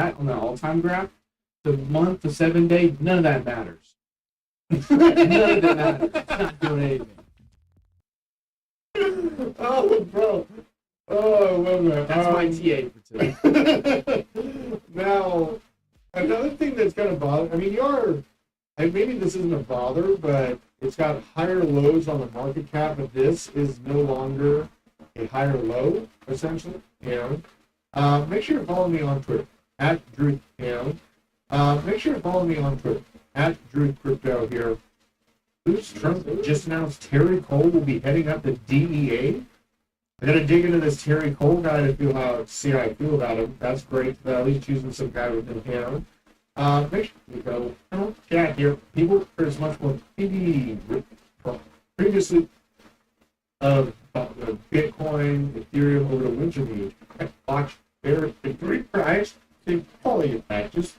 flat on the all-time graph, the month, the 7 day, none of that matters. None of that matters. It's not doing anything. Oh, bro. Oh, I love that. That's my TA for today. Now, another thing that's going to bother, I mean, and maybe this isn't a bother, but it's got higher lows on the market cap, but this is no longer a higher low, essentially. Make sure you're following me on Twitter, at Drew, make sure you're following me on Twitter, at Drew Crypto here. Who's Trump just announced Terry Cole will be heading up the DEA? I gotta dig into this Terry Cole guy to see how I feel about him. That's great. At least choosing some guy with him here. Make sure you go chat here. People are as much more previously of Bitcoin, Ethereum over the winter news. Watch their degree price to follow your patches.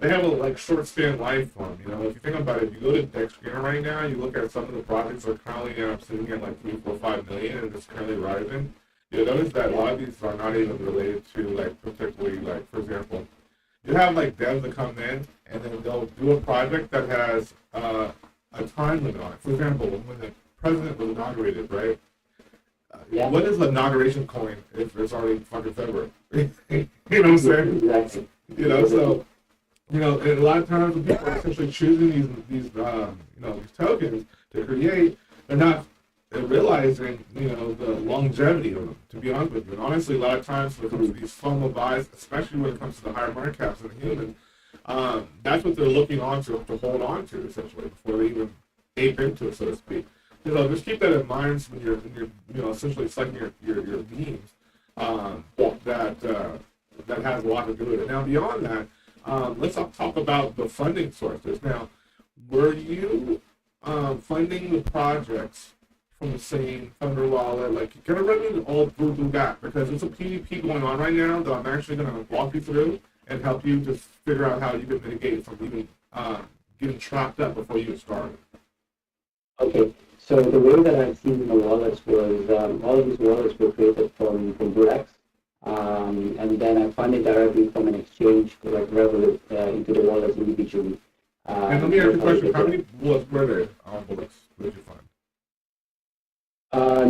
They have a short span life on. If you think about it, you go to Dexterra right now, you look at some of the projects that are currently sitting at 3, 4, 5 million, and it's currently rising. You'll notice that a lot of these are not even related to particularly for example, you have devs that come in and then they'll do a project that has a time limit on it. For example, when the president was inaugurated, right? What is the inauguration coin if it's already fucking February? You know what I'm saying? Exactly. So and a lot of times when people are essentially choosing these tokens to create, they're realizing the longevity of them. To be honest with you, and honestly, a lot of times when it comes to these FOMO buys, especially when it comes to the higher market caps and the human, that's what they're looking on to hold on to essentially before they even ape into it, so to speak. Just keep that in mind when you're essentially selecting your beams. That has a lot to do with it. Now, beyond that, let's talk about the funding sources. Now, were you funding the projects from the same Thunder wallet? You're going to run me all through that because there's a PvP going on right now that I'm actually going to walk you through and help you just figure out how you can mitigate from even getting trapped up before you get started. Okay, so the way that I've seen the wallets was all of these wallets were created from Burex. And then I funded directly from an exchange, Revolut, into the wallets individually. And let me ask you a question. How many wallets were there on bullets? What did you find?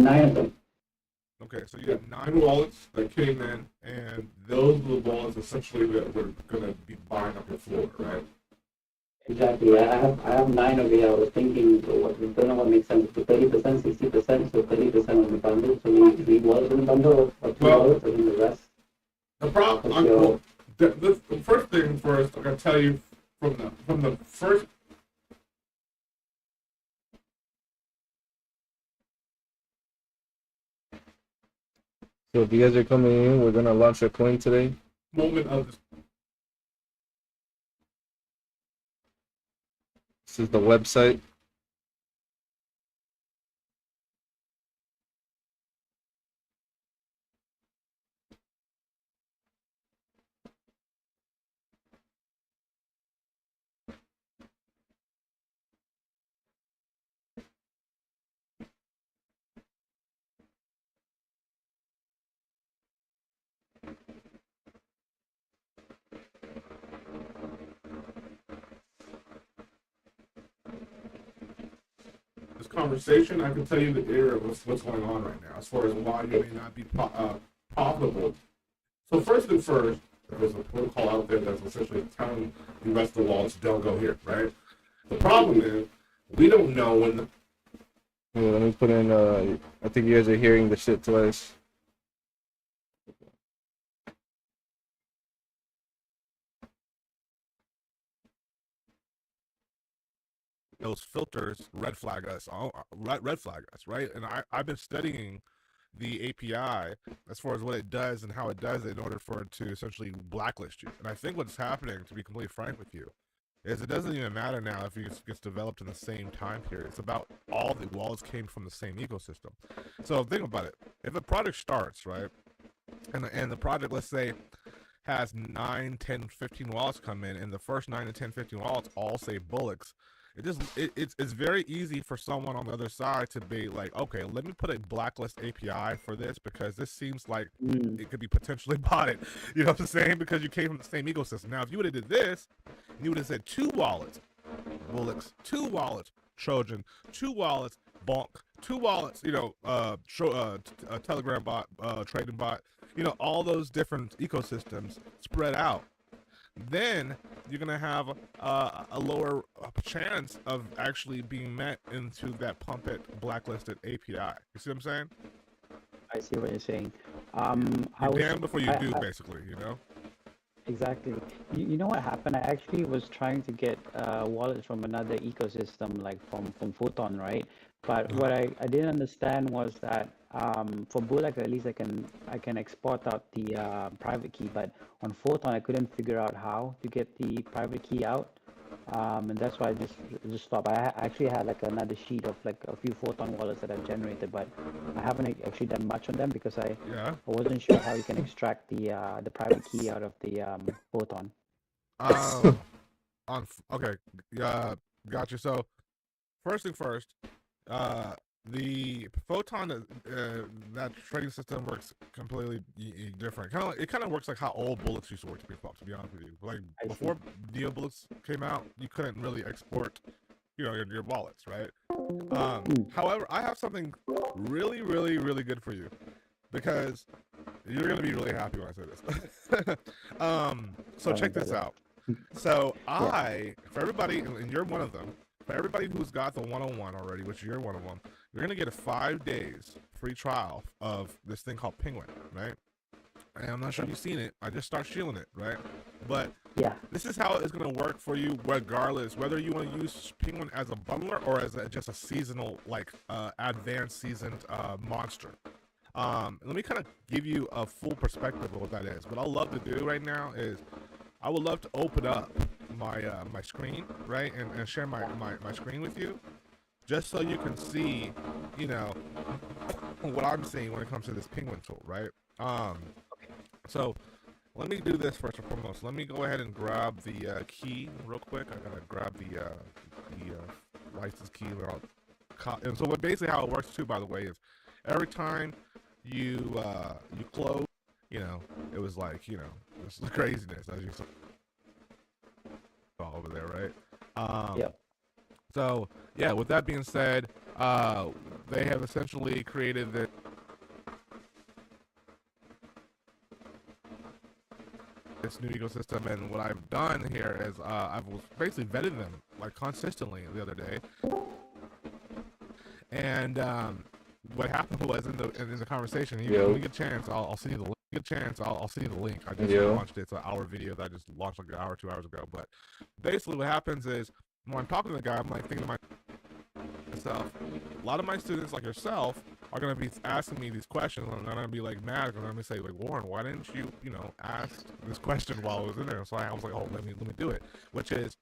9 of them. Okay, so you had 9 wallets that came in, and those were the wallets essentially that were going to be buying up your floor, right? Exactly. I have 9 of it. I was thinking, don't know what makes sense. So 30%, 60%, so 30% on the bundle. So maybe 3 wallets in the bundle or 2 wallets, and then the rest. The problem, the first thing first, I'm going to tell you from the first. So if you guys are coming in, we're gonna launch a coin today. Moment of this. This is the website. This conversation, I can tell you the era of what's going on right now, as far as why you may not be profitable. So first and first, there's a protocol out there that's essentially telling the rest of the wallets, don't go here, right? The problem is, we don't know when the... Yeah, let me put in, I think you guys are hearing the shit twice. Those filters red flag us, right? And I've been studying the API as far as what it does and how it does it in order for it to essentially blacklist you. And I think what's happening, to be completely frank with you, is it doesn't even matter now if it gets developed in the same time period. It's about all the wallets came from the same ecosystem. So think about it. If a project starts, right, and the project, let's say, has 9, 10, 15 wallets come in, and the first 9 to 10, 15 wallets all say Bullocks, it's very easy for someone on the other side to be like, okay, let me put a blacklist API for this because this seems like it could be potentially botted. You know what I'm saying? Because you came from the same ecosystem. Now, if you would have did this, you would have said 2 wallets, Bullocks, 2 wallets, Trojan, 2 wallets, Bonk, 2 wallets, Telegram bot, trading bot, all those different ecosystems spread out. Then you're gonna have a lower chance of actually being met into that pump it blacklisted API. You see what I'm saying? I see what you're saying. You're damned before you do, basically. Exactly. You know what happened? I actually was trying to get wallets from another ecosystem, like from Photon, right? But what I didn't understand was that for Bullock, at least I can export out the private key, but on Photon I couldn't figure out how to get the private key out, and that's why I just stopped. I actually had like another sheet of like a few Photon wallets that I've generated, but I haven't actually done much on them because I wasn't sure how you can extract the private key out of the Photon. Okay, gotcha. So first thing first, the Photon that trading system works completely different. It kind of works like how old Bullocks used to work. To be honest with you, like before Neo Bullocks came out, you couldn't really export, your wallets, right? However, I have something really, really, really good for you because you're gonna be really happy when I say this. So check this out. So for everybody, and you're one of them. For everybody who's got the 101 already, which you're one of them, you're gonna get a 5 days free trial of this thing called Penguin, right? And I'm not sure if you've seen it. I just start shielding it, right? But this is how it's gonna work for you, regardless whether you want to use Penguin as a bundler or as just a seasonal, like advanced seasoned monster. Let me kind of give you a full perspective of what that is. What I love to do right now is I would love to open up my my screen, right, and share my screen with you, just so you can see, what I'm seeing when it comes to this Penguin tool, right? So let me do this first and foremost. Let me go ahead and grab the key real quick. I gotta grab the license key. And so what basically how it works too, by the way, is every time you close, it was like, it's the craziness as you saw over there, right? So yeah, with that being said, they have essentially created this new ecosystem, and what I've done here is I've basically vetted them like consistently the other day, and what happened was in the conversation, when we get a chance, I'll send you the link. I'll send you the link. I just launched it. It's an hour video that I just launched like an hour, 2 hours ago. But basically, what happens is when I'm talking to the guy, I'm like thinking to myself, a lot of my students, like yourself, are going to be asking me these questions, and I'm going to be like mad, and I'm going to say like, Warren, why didn't you, ask this question while I was in there? So I was like, oh, let me do it. Which is,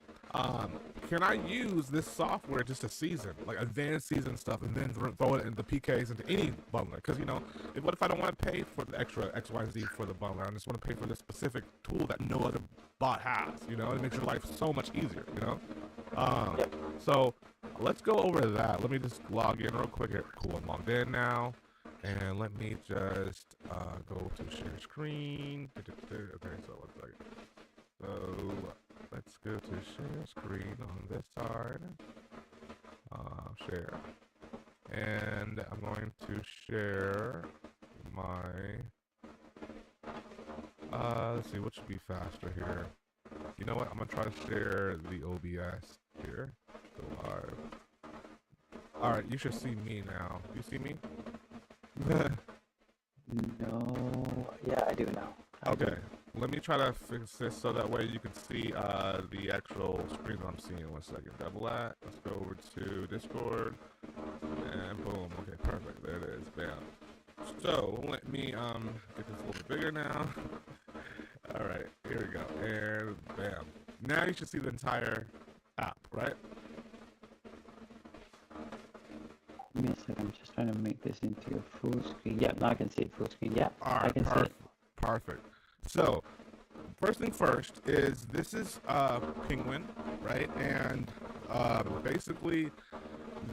can I use this software just to season, like advanced season stuff, and then throw it in the PKs into any bundler? Because what if I don't want to pay for the extra X, Y, and Z for the bundler? I just want to pay for this specific tool that no other bot has. It makes your life so much easier. So let's go over that. Let me just log in real quick. Cool, I'm logged in now. And let me just go to share screen. Okay, so 1 second. So let's go to share screen on this side. Share. And I'm going to share my... let's see, what should be faster here? You know what? I'm going to try to share the OBS here. Go live. Alright, you should see me now. Do you see me? No. Yeah, I do now. Okay. Let me try to fix this so that way you can see the actual screen that I'm seeing. 1 second. Double that. Let's go over to Discord. And boom. Okay, perfect. There it is. Bam. So let me get this a little bit bigger now. Alright, here we go. And bam. Now you should see the entire app, right? Give me a second. I'm just trying to make this into a full screen. Yeah, now I can see it full screen. Yeah, All right, I can see it. Perfect. So first thing first is this is Penguin, right? And basically,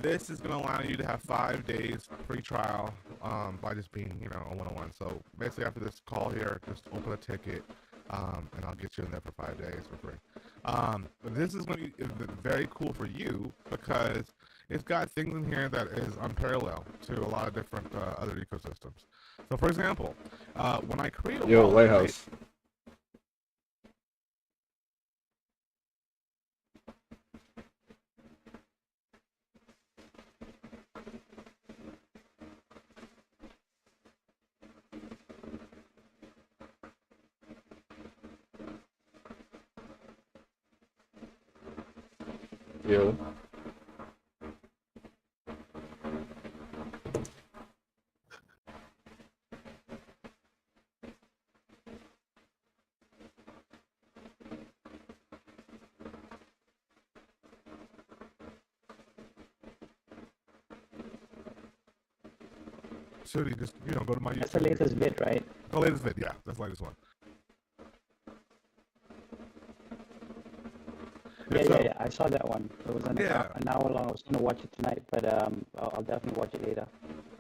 this is going to allow you to have 5 days free trial by just being, you know, a one-on-one. So basically, after this call here, just open a ticket, and I'll get you in there for 5 days for free. But this is going to be very cool for you because it's got things in here that is unparalleled to a lot of different other ecosystems. So, for example, when I create a Yo, wallet, Lighthouse. Yo. so you just, you know, go to my That's the YouTube. latest bit, right? The latest vid, yeah, that's the latest one. Yeah, And so- yeah, I saw that one. It was an hour long. I was gonna watch it tonight, but I'll definitely watch it later.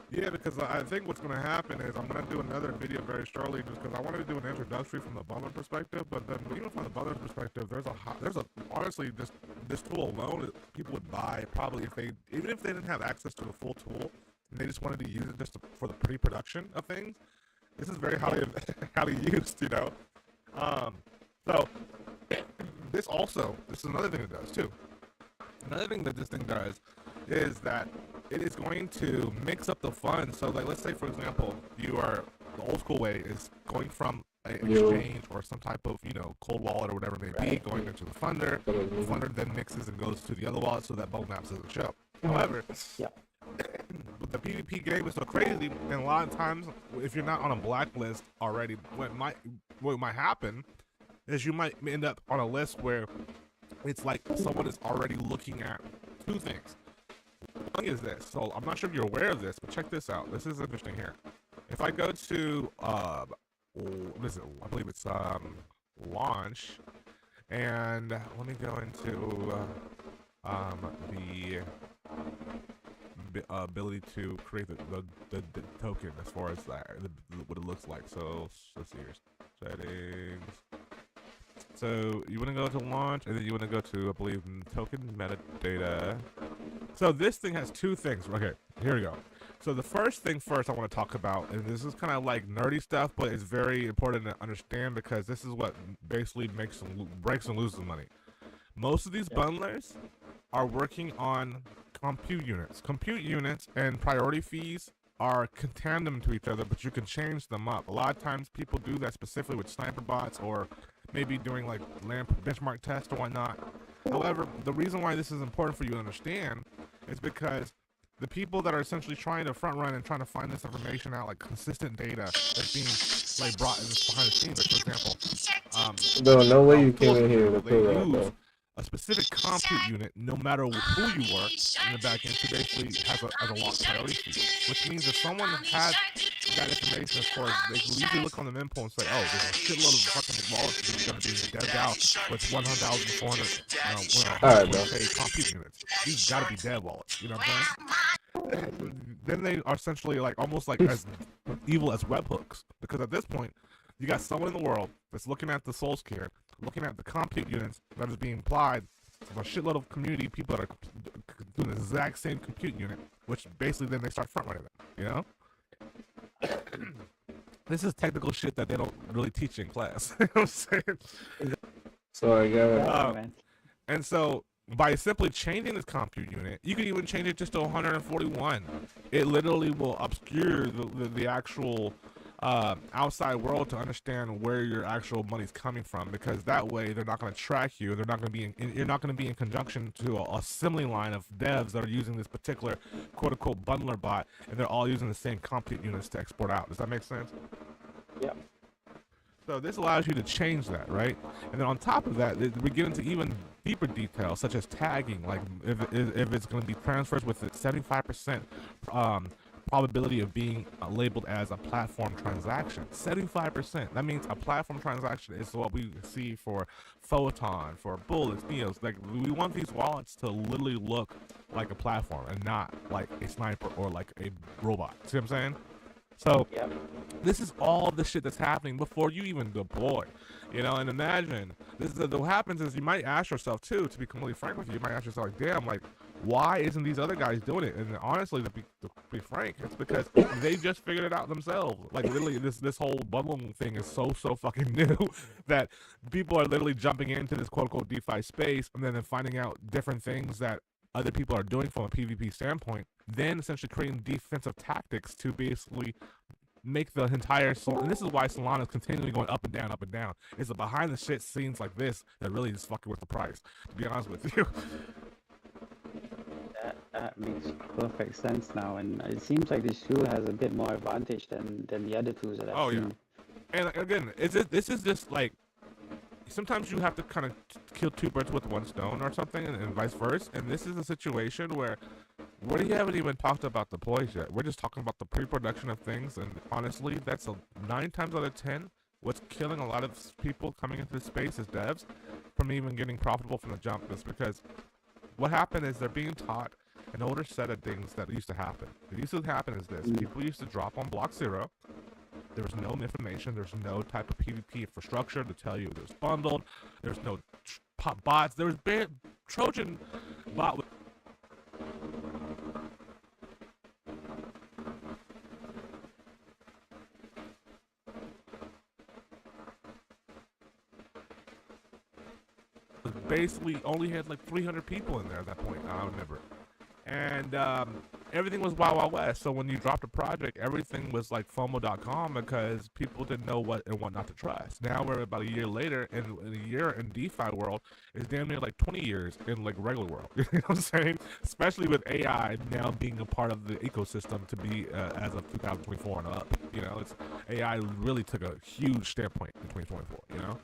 Yeah, because I think what's going to happen is I'm going to do another video very shortly, just because I wanted to do an introductory from the bundler perspective. But then even from the bundler perspective, there's a honestly this tool alone people would buy probably even if they didn't have access to the full tool and they just wanted to use it just for the pre-production of things. This is very highly used, you know. So this is another thing it does too. Another thing that this thing does is that it is going to mix up the funds. So, like, let's say, for example, the old school way is going from an exchange or some type of, you know, cold wallet or whatever it may be, going into the funder. The funder then mixes and goes to the other wallet so that bubble maps doesn't show. However, the PvP game is so crazy, and a lot of times, if you're not on a blacklist already, what might happen is you might end up on a list where it's like someone is already looking at two things. One is this. So I'm not sure if you're aware of this, but check this out. This is interesting here. If I go to what is it? I believe it's launch, and let me go into the ability to create the token as far as that what it looks like. So let's see here. Settings. So you want to go to launch, and then you want to go to, I believe, token metadata. So this thing has two things. Okay, here we go. So the first thing first I want to talk about, and this is kind of like nerdy stuff, but it's very important to understand because this is what basically breaks and loses money. Most of these bundlers are working on compute units. Compute units and priority fees are tandem to each other, but you can change them up. A lot of times people do that specifically with sniper bots or maybe doing like LAMP benchmark tests or whatnot. However, the reason why this is important for you to understand is because the people that are essentially trying to front run and trying to find this information out, like consistent data that's being like brought in behind the scenes, like for example, Bro, no way you came in here to they pull that, use bro. a specific compute unit, no matter who you are in the back end, to basically has a locked priority fee. Which means if someone has that information, as far as they can usually look on the mempool and say, oh, there's a shitload of fucking wallets that are going to be dead out with 1,400 Alright, bro. compute units. These gotta be dead wallets, you know what I'm saying? Then they are essentially like almost like as evil as webhooks, because at this point, you got someone in the world that's looking at the soul scan, looking at the compute units that is being applied from a shitload of community people that are doing the exact same compute unit, which basically then they start front running them, you know? This is technical shit that they don't really teach in class. You know what I'm saying? So I got Yeah, man. And so by simply changing this compute unit, you can even change it just to 141. It literally will obscure the actual outside world to understand where your actual money's coming from, because that way they're not going to track you. They're not going to be you're not going to be in conjunction to a assembly line of devs that are using this particular quote-unquote bundler bot, and they're all using the same compute units to export out. Does that make sense? Yeah. So this allows you to change that, right? And then on top of that, we get into even deeper details, such as tagging, like if it's going to be transfers with 75% probability of being labeled as a platform transaction. 75%. That means a platform transaction is what we see for Photon, for Bullets, Neos. Like, we want these wallets to literally look like a platform and not like a sniper or like a robot. See what I'm saying? So Yep. this is all the shit that's happening before you even deploy, and imagine what happens is you might ask yourself too, to be completely frank with you, you might ask yourself like, damn, like, why isn't these other guys doing it? And honestly, to be frank, it's because they just figured it out themselves. Like, literally, this whole bundling thing is so fucking new that people are literally jumping into this quote unquote DeFi space and then finding out different things that other people are doing from a PvP standpoint, then essentially creating defensive tactics to basically make the entire and this is why Solana is continually going up and down. It's the behind the shit scenes like this that really is fucking with the price, to be honest with you. That makes perfect sense now, and it seems like this tool has a bit more advantage than the other tools that I've seen. And again, this is just like, sometimes you have to kind of kill two birds with one stone or something, and vice versa. And this is a situation where we haven't even talked about deploys yet. We're just talking about the pre-production of things, and honestly, that's 9 times out of 10 what's killing a lot of people coming into this space as devs from even getting profitable from the jump. Is because what happened is they're being taught an older set of things that used to happen. What used to happen is this: people used to drop on block 0. There was no information. There's no type of PvP infrastructure to tell you it was bundled. There's no bots. There was Trojan bot. Basically only had like 300 people in there at that point. I remember. And everything was Wild West. So when you dropped a project, everything was like FOMO.com because people didn't know what and what not to trust. Now we're about a year later, and a year in DeFi world is damn near like 20 years in like regular world. You know what I'm saying? Especially with AI now being a part of the ecosystem to be as of 2024 and up. It's AI really took a huge standpoint in 2024.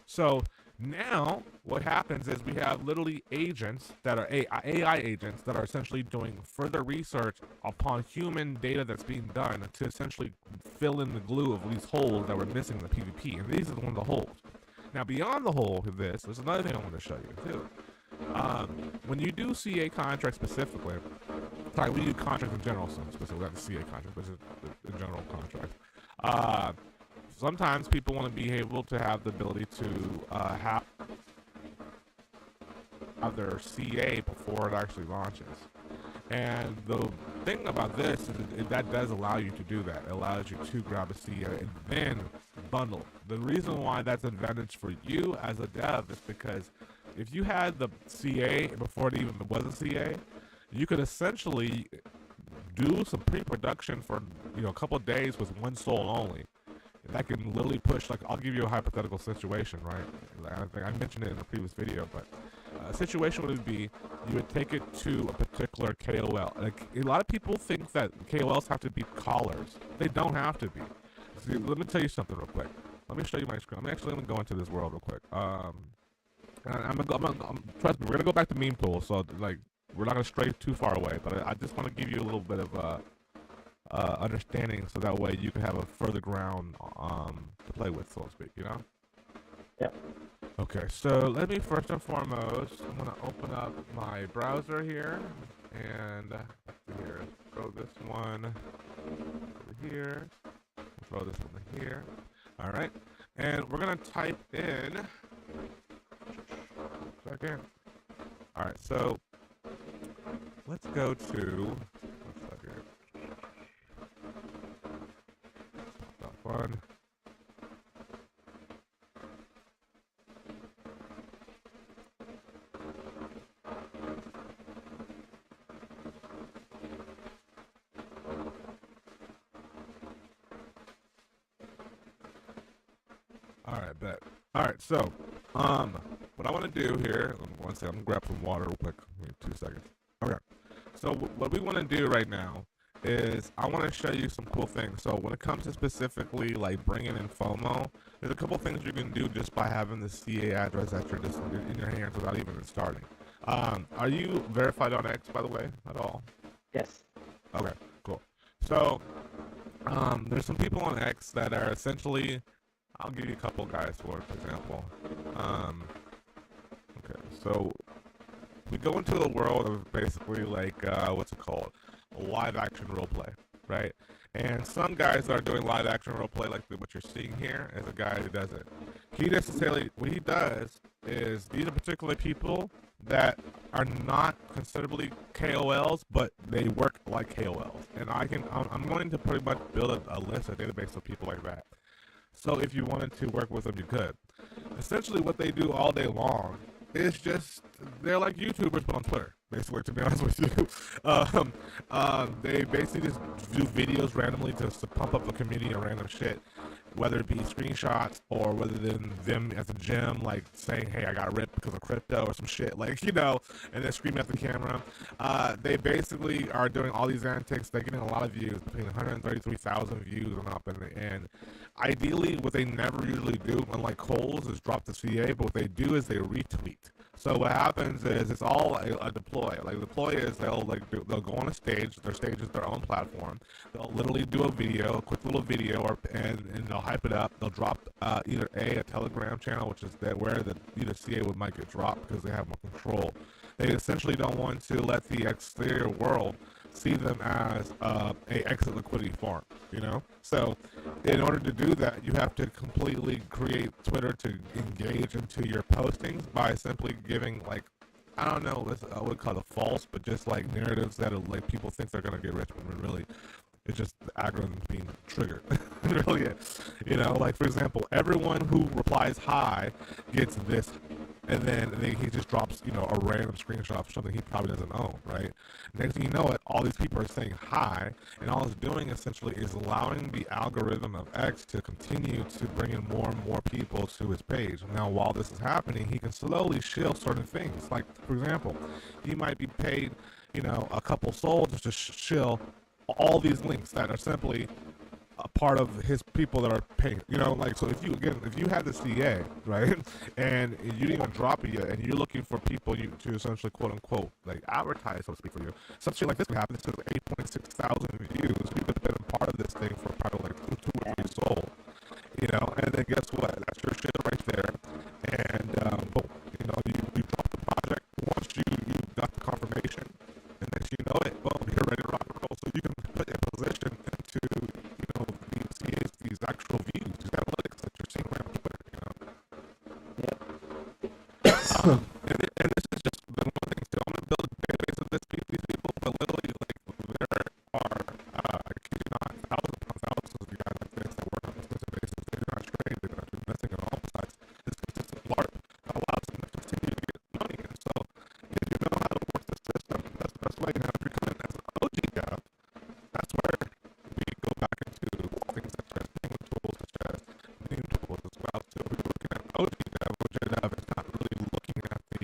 So now, what happens is we have literally agents that are AI agents that are essentially doing further research upon human data that's being done to essentially fill in the glue of these holes that were missing in the PvP. And these are one of the holes. Now, beyond the hole of this, there's another thing I want to show you too. When you do CA contracts specifically, sorry, we do contracts in general, so specifically not the CA contract, but the general contract. Sometimes people want to be able to have the ability to have their CA before it actually launches. And the thing about this is that does allow you to do that. It allows you to grab a CA and then bundle. The reason why that's an advantage for you as a dev is because if you had the CA before it even was a CA, you could essentially do some pre-production for a couple of days with one soul only. That can literally push, like, I'll give you a hypothetical situation, right? I think I mentioned it in a previous video, but a situation would be you would take it to a particular KOL. Like, a lot of people think that KOLs have to be callers. They don't have to be. See, let me tell you something real quick. Let me show you my screen. Let me go into this world real quick. Trust me, we're gonna go back to meme pool, so like we're not gonna stray too far away. But I just want to give you a little bit of understanding, so that way you can have a further ground to play with, so to speak. Yep. Okay, so let me first and foremost, I'm gonna open up my browser here, and here, throw this one over here, throw this one here. All right, and we're gonna type in. Second. All right, so let's go to. Fun. All right, bet. All right, so what I want to do here, one second, I'm gonna grab some water real quick. Give me 2 seconds. Okay. So what we want to do right now is I want to show you some cool things. So when it comes to specifically like bringing in FOMO, there's a couple things you can do just by having the CA address that you're just in your hands without even starting. Are you verified on X, by the way, at all? Yes. Okay, cool. So, there's some people on X that are essentially, I'll give you a couple guys for example. Okay, so we go into the world of basically like, what's it called? Live action role play, right? And some guys that are doing live action role play, like what you're seeing here, is a guy who does it. What he does is, these are particular people that are not considerably KOLs, but they work like KOLs. And I'm going to pretty much build a list, a database of people like that. So if you wanted to work with them, you could. Essentially what they do all day long is just, they're like YouTubers but on Twitter, basically, to be honest with you. They basically just do videos randomly just to pump up the community of random shit, whether it be screenshots or whether than them at the gym, like saying, hey, I got ripped because of crypto or some shit, like, you know, and then screaming at the camera. They basically are doing all these antics. They're getting a lot of views, between 133,000 views and up, and ideally what they never usually do, unlike Coles, is drop the CA, but what they do is they retweet. So what happens is, it's all a deploy. Like, the deploy is they'll go on a stage. Their stage is their own platform. They'll literally do a video, a quick little video, and they'll hype it up. They'll drop either a Telegram channel, which is where either CA might get dropped because they have more control. They essentially don't want to let the exterior world see them as a exit liquidity farm, you know? So in order to do that, you have to completely create Twitter to engage into your postings by simply giving, like, I don't know, I would call it false, but just like narratives that are like, people think they're gonna get rich, but really it's just the algorithm being triggered. It really is. You know, like, for example, everyone who replies hi gets this, and then he just drops, you know, a random screenshot of something he probably doesn't own, right? Next thing you know it, all these people are saying hi, and all it's doing essentially is allowing the algorithm of X to continue to bring in more and more people to his page. Now, while this is happening, he can slowly shill certain things. Like, for example, he might be paid, you know, a couple souls just to shill all these links that are simply a part of his people that are paying, you know, like, so if you had the CA, right, and you didn't even drop it yet, and you're looking for people to essentially, quote unquote, like, advertise, so to speak, for you, something like this would happen. This is 8.6 thousand views. We could have been a part of this thing for probably like two or three sold, you know, and then guess what? That's your shit right there, and boom, you know, you drop the project. Once you got the confirmation, and next you know it, boom, you're ready to rock and roll. So you can put in position into, you know, these actual views, these analytics that you're seeing around Twitter, you know. And this is just the one thing too. I'm gonna build a database of these people, but literally, like, there are, I kid you not, thousands upon thousands of guys like this that work on consistent basis. They're not trading, they're not doing nothing on all sides. This consistent LARP allows them to continue to get money. And so, if you know how to work the system, that's the best way. Now, if you're coming as an OG dev, that's where we go back into things such as penguin tools, such as meme tools as well. So if you're looking at OG dev is not really looking at the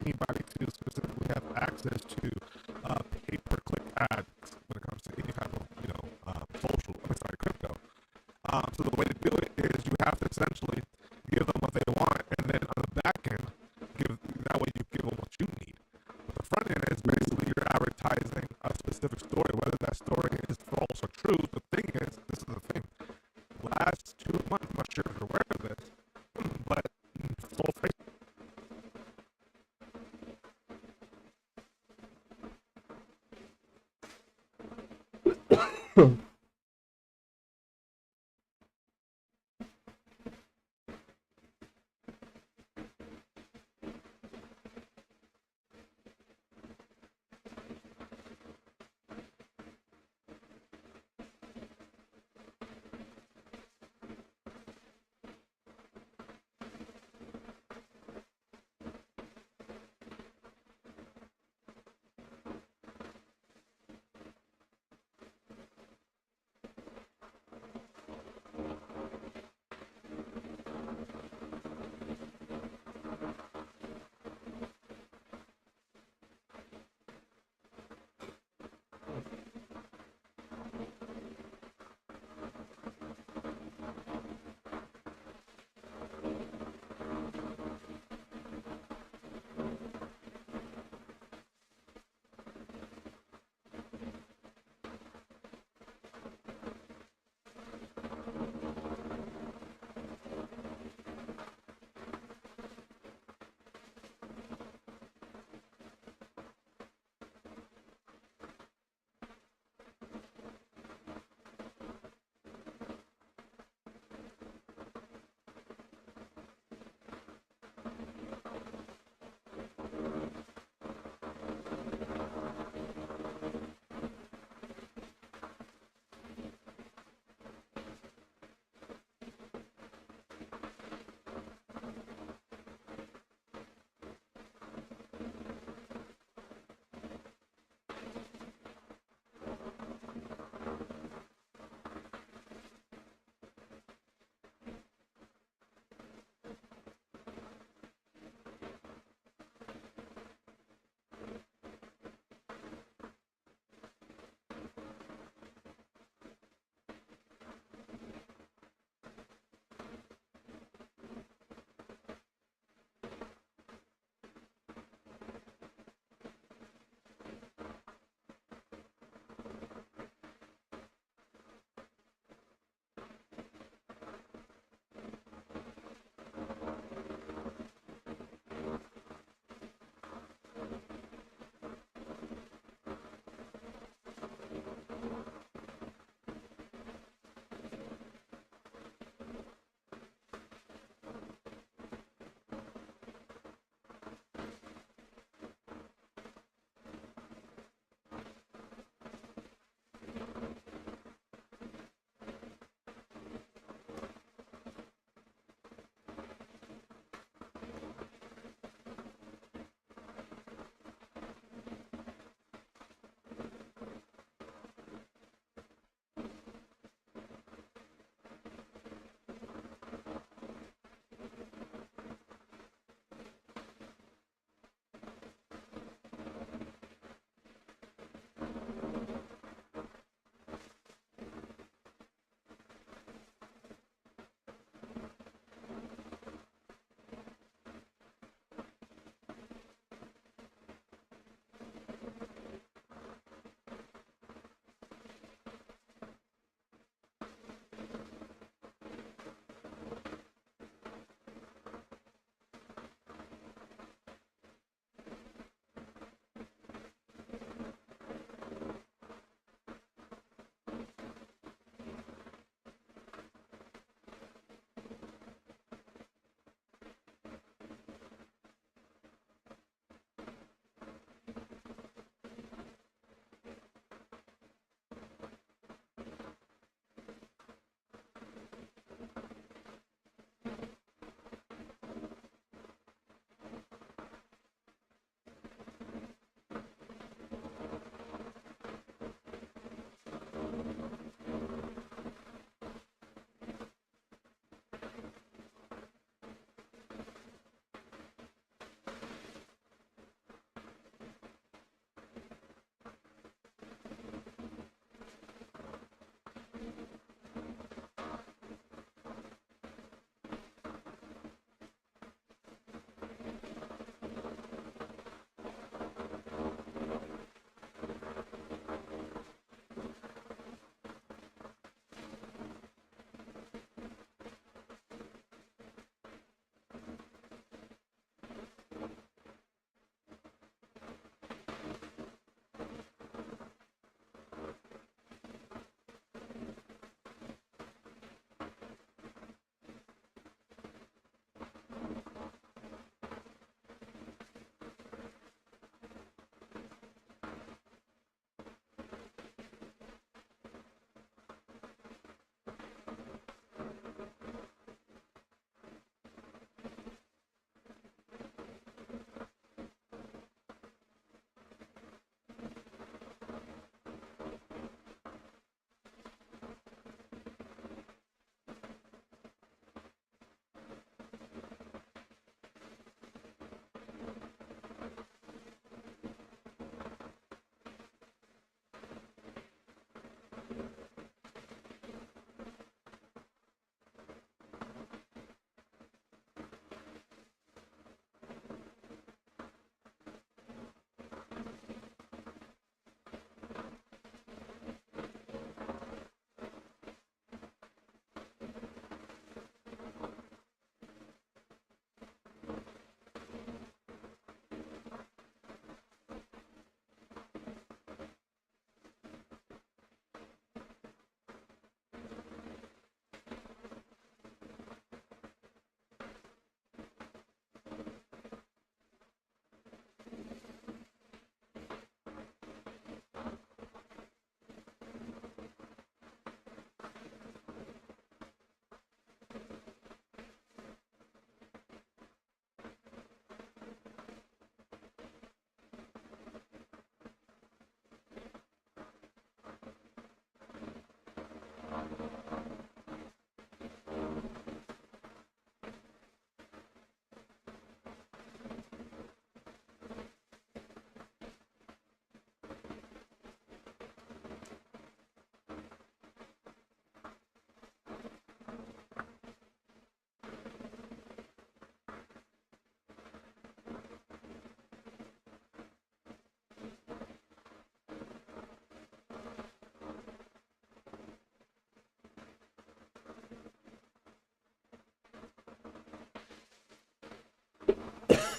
anybody to specifically have access to pay-per-click ads when it comes to any type of, crypto. So the way to do it is you have to essentially give them what they want, and then on the back end, that way you give them what you need. But the front end is basically you're advertising a specific story, whether that story is false or true. The thing is, this is the thing. Last 2 months, I'm not sure if you're aware of this, but full Facebook.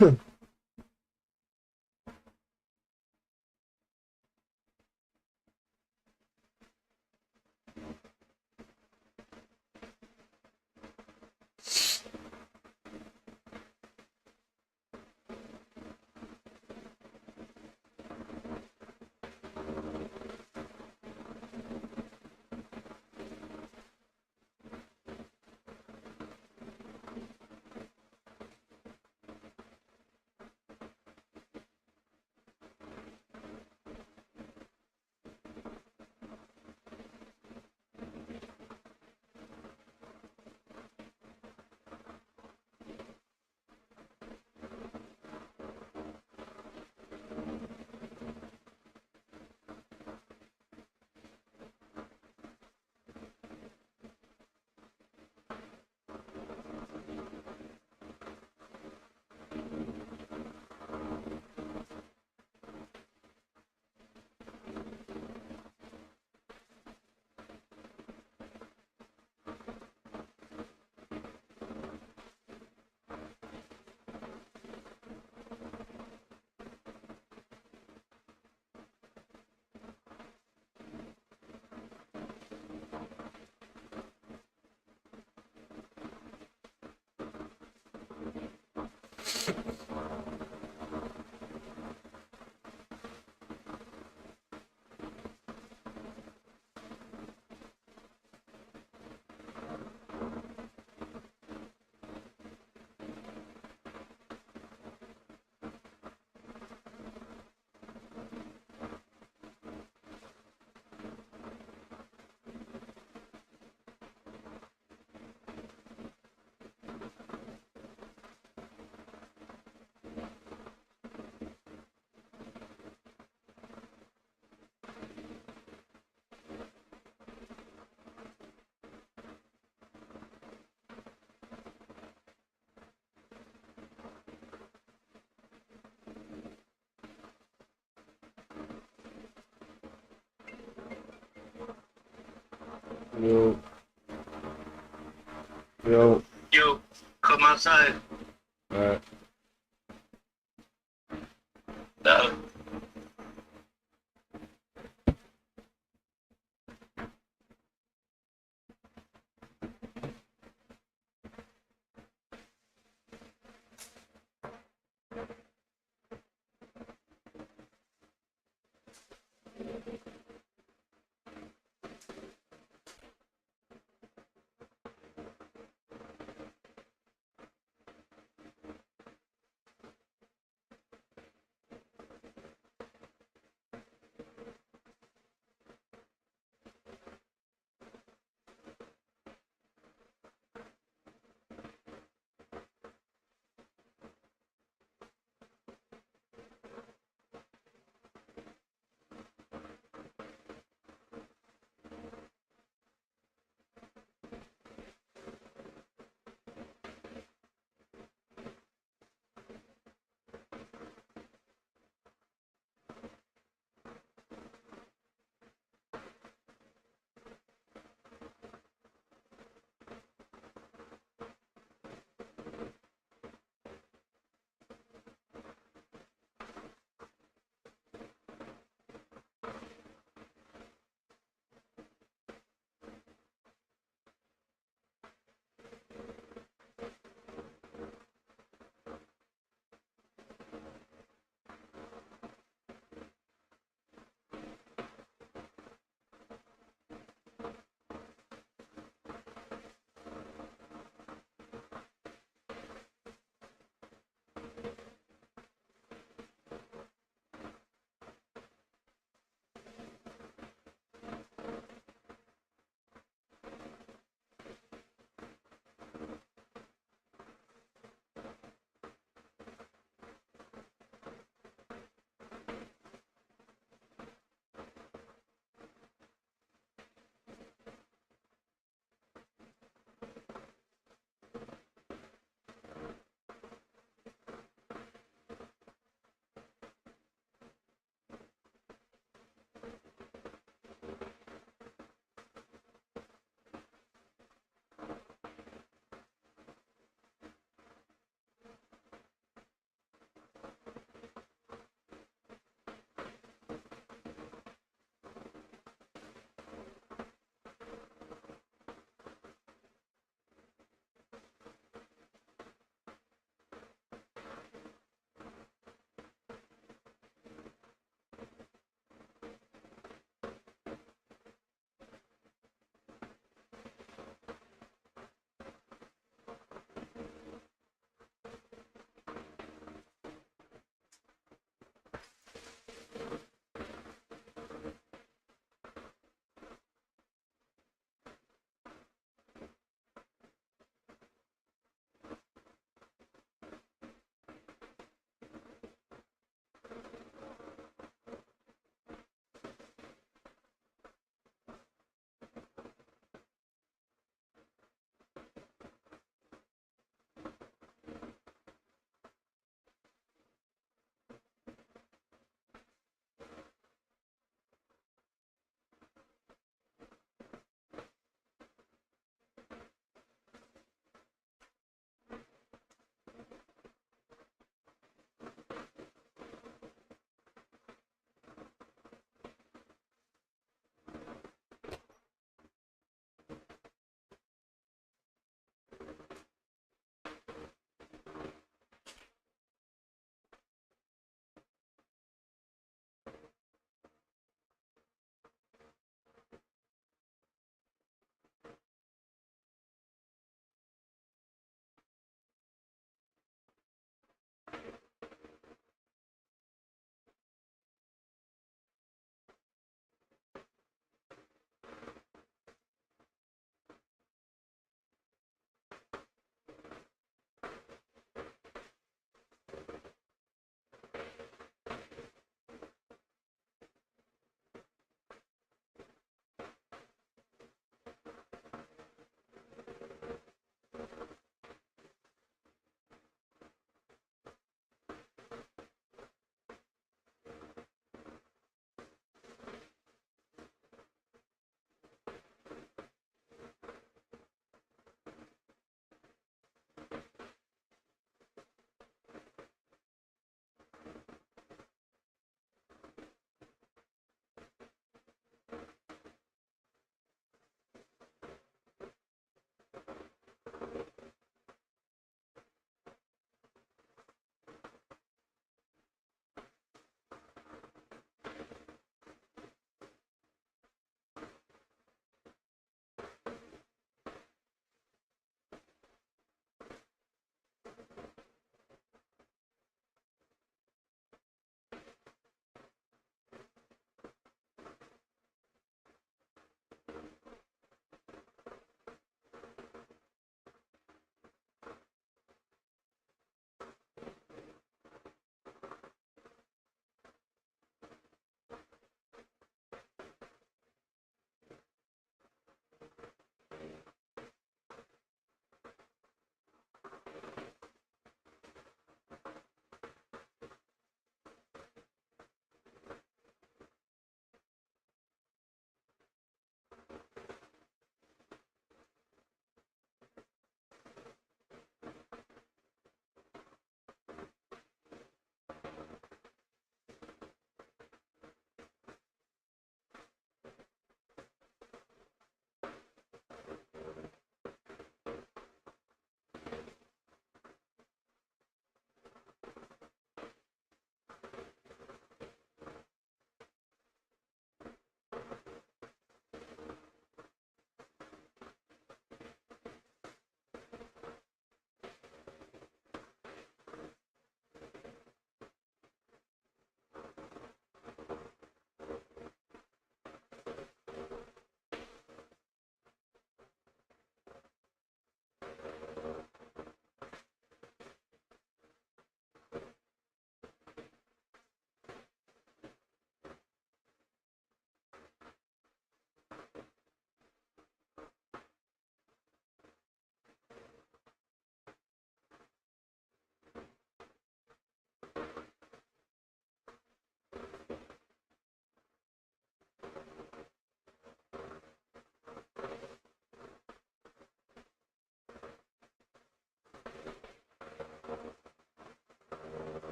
Yo, yo. Yo, come outside. Alright. Uh,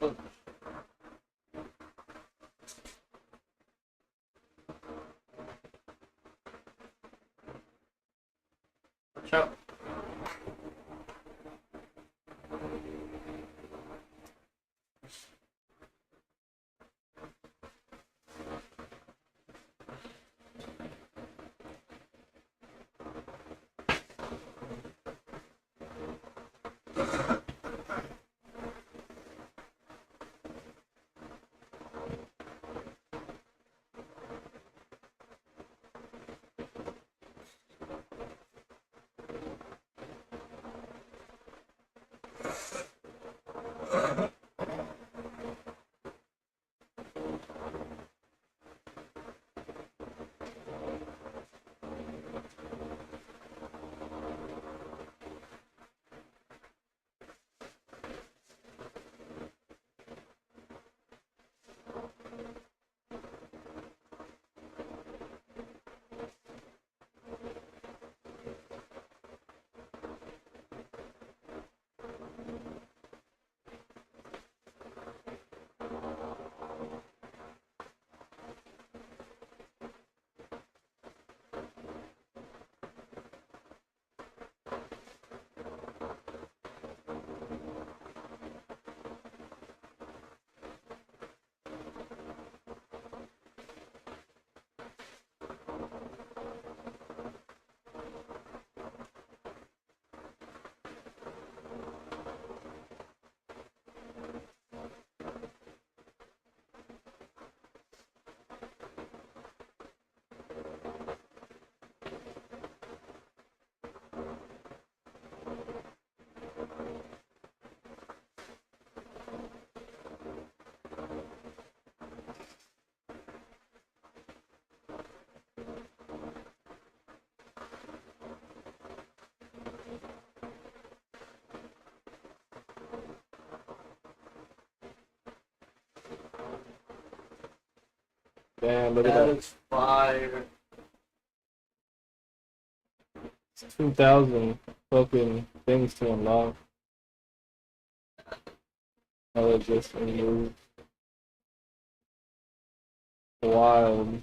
Ciao. Damn, look at That that. is fire. It's 2,000 fucking things to unlock. Oh, it just removed. Wild.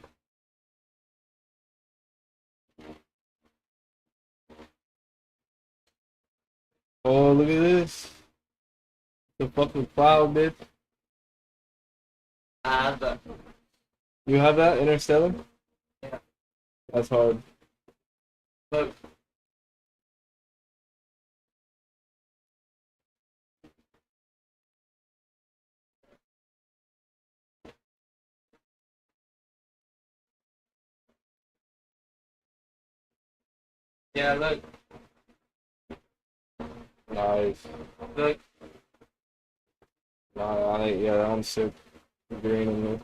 Oh, look at this. The fucking cloud, bitch. Nada. You have that, Interstellar? Yeah. That's hard. Look. Yeah, look. Nice. Look. Nah, yeah, I'm sick. Green in there.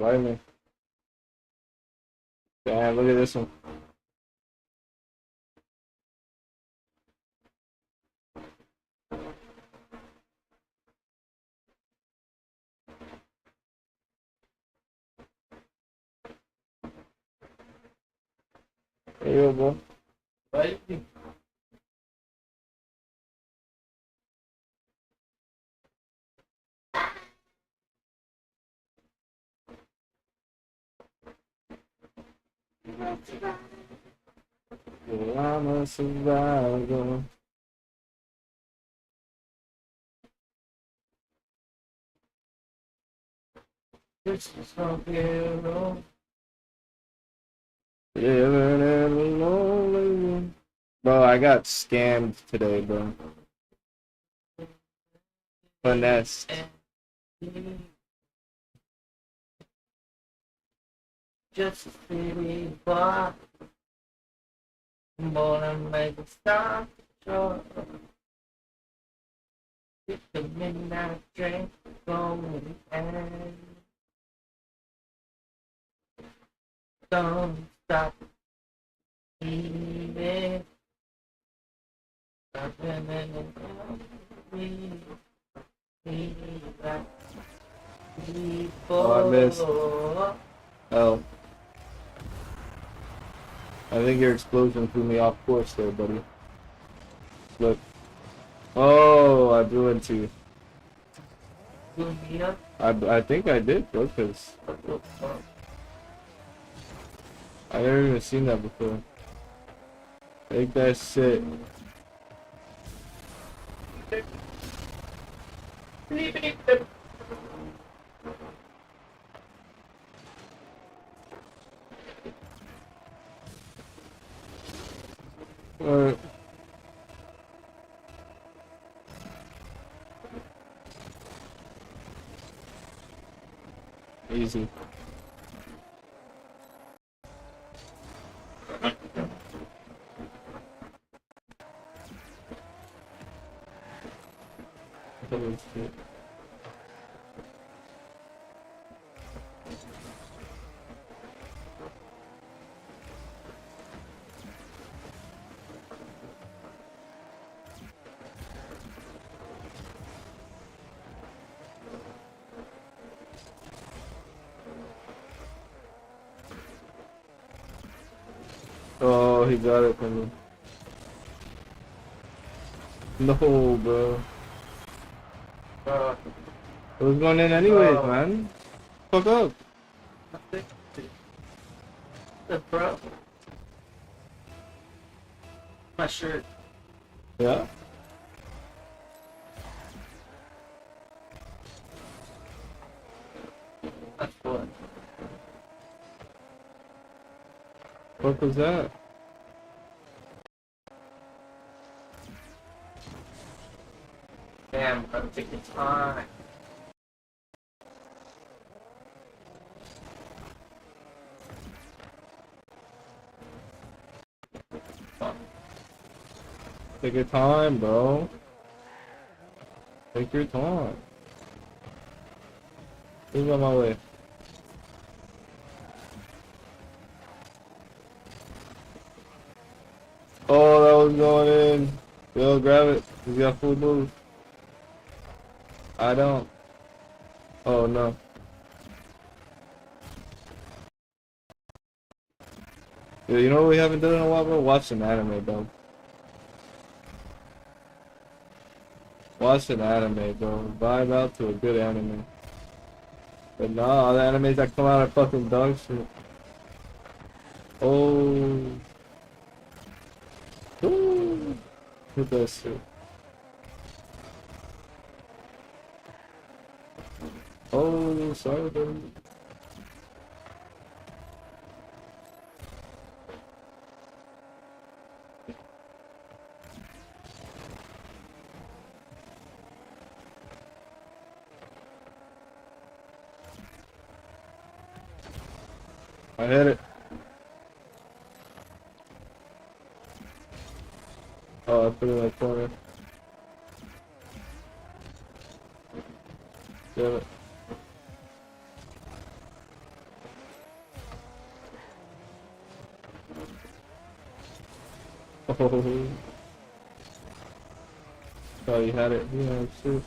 Vitamin. Damn, look at this one. There you go, bro. Right? Well, I'm a survivor. This is not hero. Living in a lonely room. Bro, I got scammed today, bro. Finessed. Just a city bar. Born and make a stop. Sure. It's the midnight train going and don't stop believing. Oh, I missed. Oh. I think your explosion threw me off course there, buddy. Look. Oh, I blew into you. I think I did, bro, because I never even seen that before. Take that shit. Alright. Easy. Holy shit. Oh, he got it from me. No, bro. It was going in anyways, man. Fuck up. The bro. My shirt. Yeah? That's what. What was that? Damn, bro, take your time. Take your time, bro. Take your time. Move on my way. Oh, that was going in. Yo, grab it. He's got full move. I don't. Oh, no. Yeah, you know what we haven't done in a while, bro? Watch some anime, bro. Watch an anime, bro. Vibe out to a good anime. But nah, all the animes that come out are fucking dog shit. Oh. Ooh. Hit that shit. Oh, sorry, bro. I hit it. Oh, I put it in the corner. Damn it. Oh. Oh, you had it. Yeah, shit.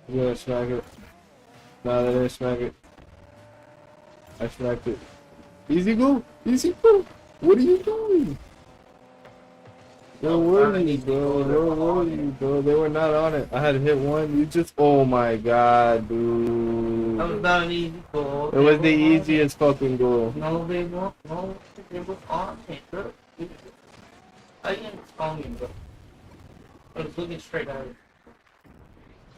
You gonna smack it? Nah, they didn't smack it. I smacked it. Easy go! Easy go! What are you doing? Where were you, bro? Where were you, bro? They were not on it. I had to hit one. You just... Oh my god, dude. That was not an easy goal. It was the easiest fucking goal. No, they won't. No, they were on it, bro. I didn't spawn you, bro. I was looking straight at it.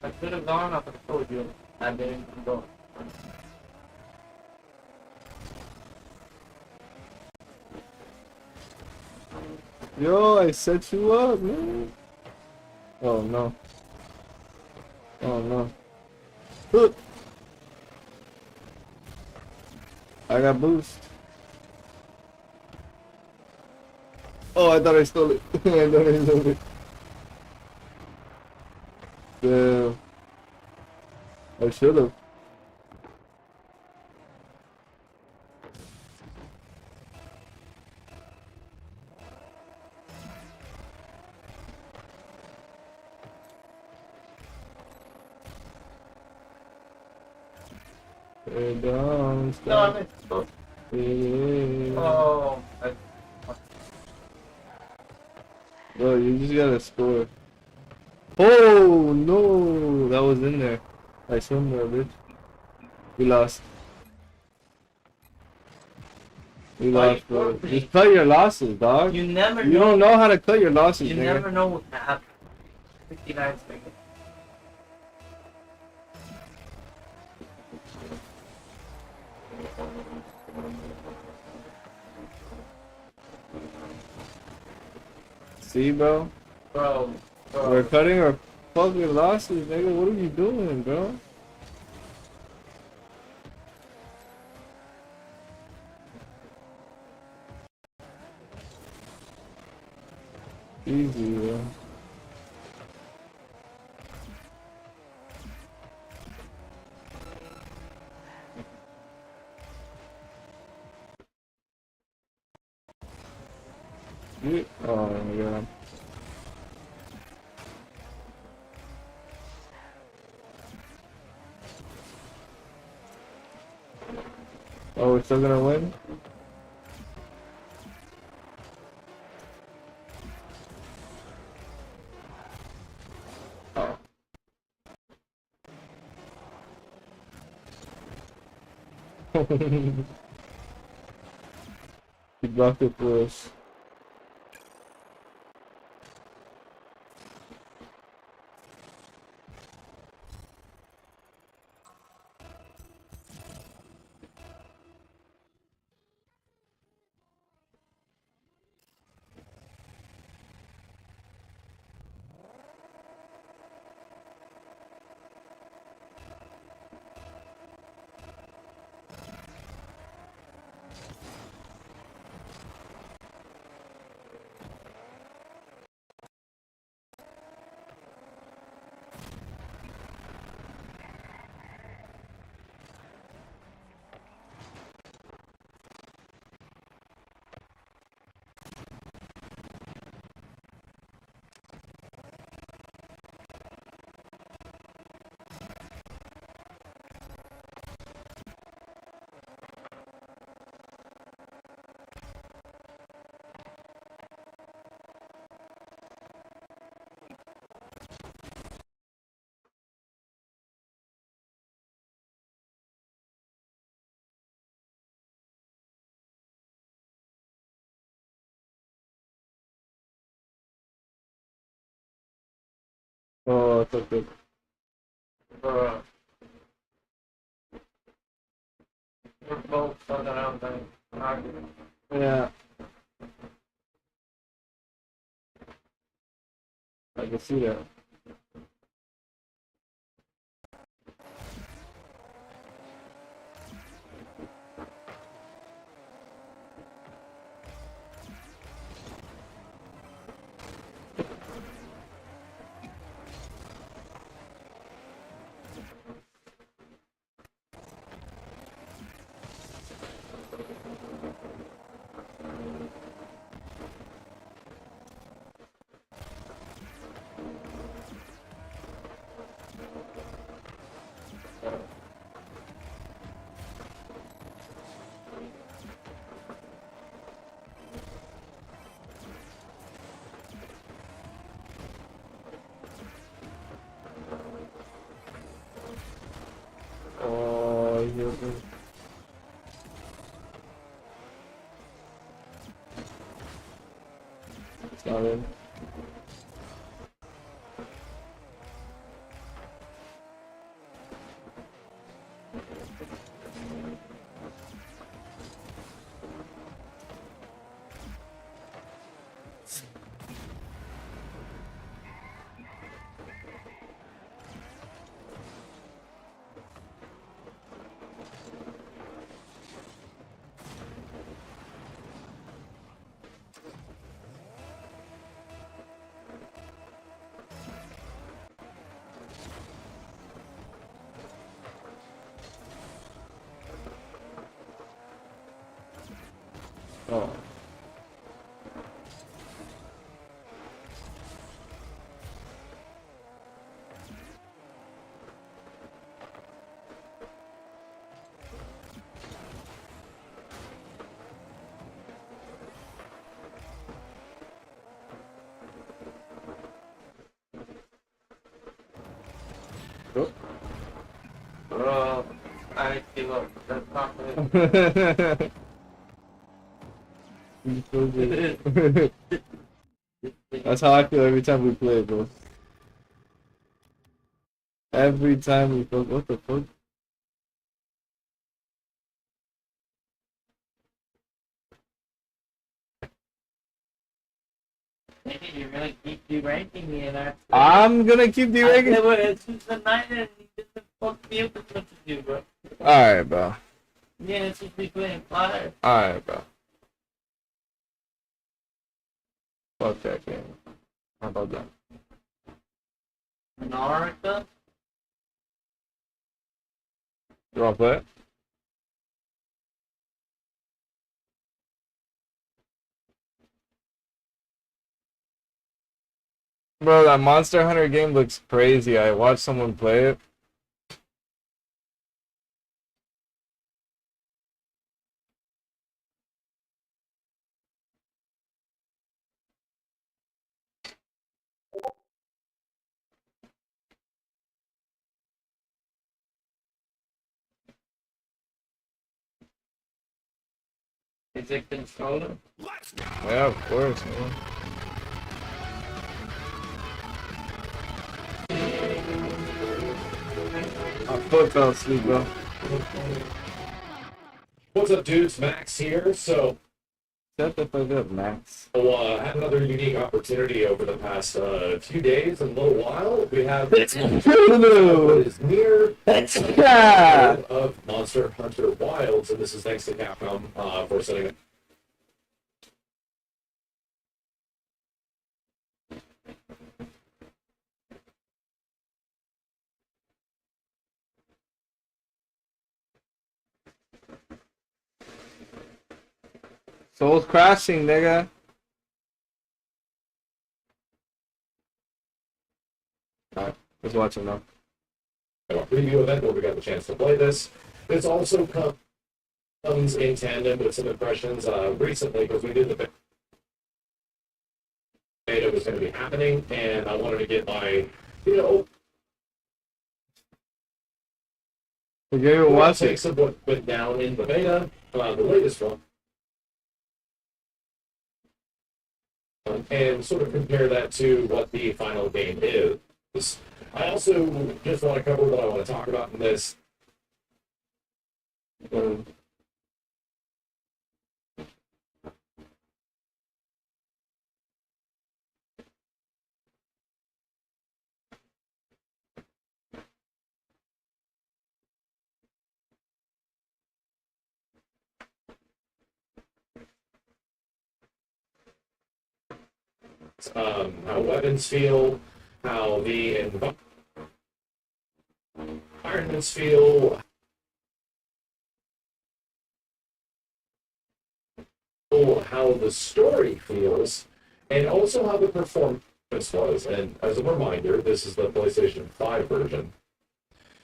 I could have gone, I could have told you. I didn't go. Yo, I set you up, man. Oh no. Oh no. Look. I got boost. Oh, I thought I stole it. I thought I stole it. Damn. I should have. And down, No, I stop. meant supposed. Yeah. Oh, Bro, you just gotta score. Oh no, that was in there. I swim there, bitch. We lost. We Why lost, you bro. forfeiting? Just cut your losses, dog. you never You know. don't know how to cut your losses, You nigga. never know what happened. 59 seconds. See, bro? Bro, We're cutting our fucking losses, nigga. What are you doing, bro? Easy, bro. Oh my god. Oh, we're still gonna win? Oh. He blocked it for us. Oh, it's okay. bro. We're both fucking out there. Arguing. Yeah. I can see that. Oh, you're good. It's not in. Oh. Bro, I give up. That's not good. That's how I feel every time we play, bro. Every time we play. What the fuck? You're gonna keep deranking me and I. I'm gonna keep I deranking. never, it's just the night and he doesn't fuck me up as much as you, bro. Alright, bro. Yeah, it's just me playing fire. Alright, bro. Fuck that game. How about that? Naruto? You wanna play it? Bro, that Monster Hunter game looks crazy. I watched someone play it. Is it controller? Yeah, of course, man. My foot fell asleep, bro. What's up, dudes? Max here. So, Shut the fuck up, Max. had another unique opportunity over the past few days and a little while. We have It's what Hulu! is near Yeah! of Monster Hunter Wilds, and this is thanks to Capcom for setting it. Soul's crashing, nigga. Alright, let's watch him now. A preview event where we got the chance to play this. This also comes in tandem with some impressions recently because we did the beta was going to be happening, and I wanted to get my, We're gonna watch takes it. of what went down in the beta, the latest one, and sort of compare that to what the final game is. I also just want to cover what I want to talk about in this. How weapons feel, how the environments feel, how the story feels, and also how the performance was. And as a reminder, this is the PlayStation 5 version.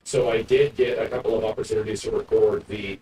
So I did get a couple of opportunities to record the